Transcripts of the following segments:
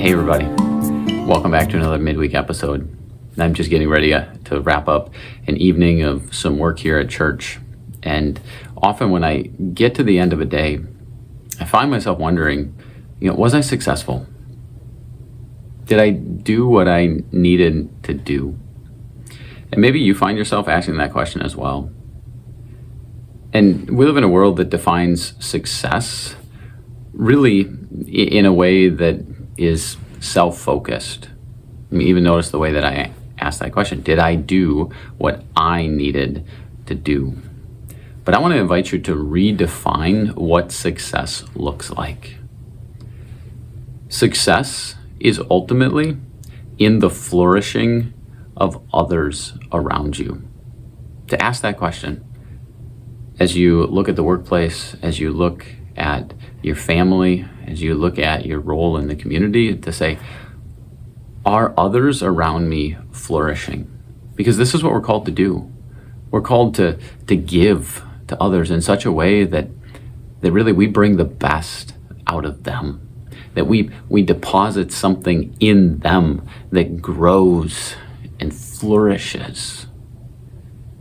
Hey everybody, welcome back to another midweek episode. I'm just getting ready to wrap up an evening of some work here at church. And often when I get to the end of a day, I find myself wondering, was I successful? Did I do what I needed to do? And maybe you find yourself asking that question as well. And we live in a world that defines success really in a way that is self-focused. I mean, even notice the way that I asked that question. Did I do what I needed to do? But I want to invite you to redefine what success looks like. Success is ultimately in the flourishing of others around you. To ask that question, as you look at the workplace, as you look at your family, as you look at your role in the community, to say, are others around me flourishing? Because this is what we're called to do. We're called to give to others in such a way that really we bring the best out of them, that we deposit something in them that grows and flourishes.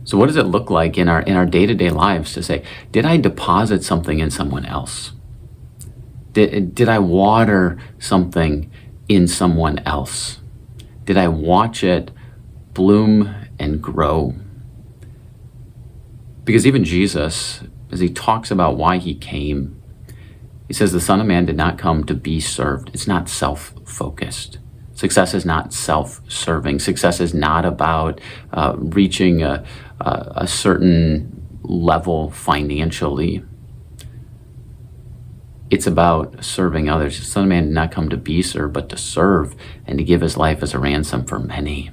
So what does it look like in our day-to-day lives to say, did I deposit something in someone else? Did I water something in someone else? Did I watch it bloom and grow? Because even Jesus, as he talks about why he came, he says the Son of Man did not come to be served. It's not self-focused. Success is not self-serving. Success is not about reaching a certain level financially. It's about serving others. The Son of Man did not come to be served, but to serve and to give his life as a ransom for many.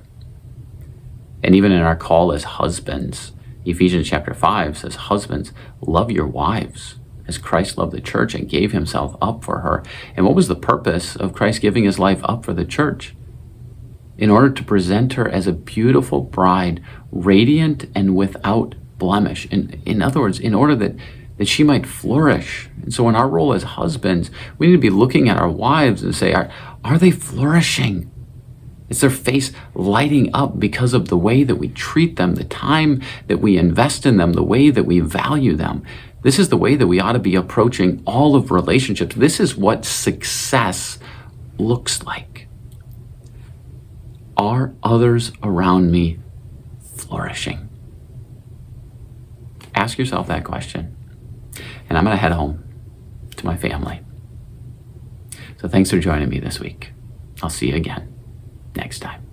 And even in our call as husbands, Ephesians chapter 5 says, husbands, love your wives as Christ loved the church and gave himself up for her. And what was the purpose of Christ giving his life up for the church? In order to present her as a beautiful bride, radiant and without blemish. In other words, in order that she might flourish. And so in our role as husbands, we need to be looking at our wives and say, are they flourishing? Is their face lighting up because of the way that we treat them, the time that we invest in them, the way that we value them? This is the way that we ought to be approaching all of relationships. This is what success looks like. Are others around me flourishing? Ask yourself that question. And I'm going to head home to my family. So thanks for joining me this week. I'll see you again next time.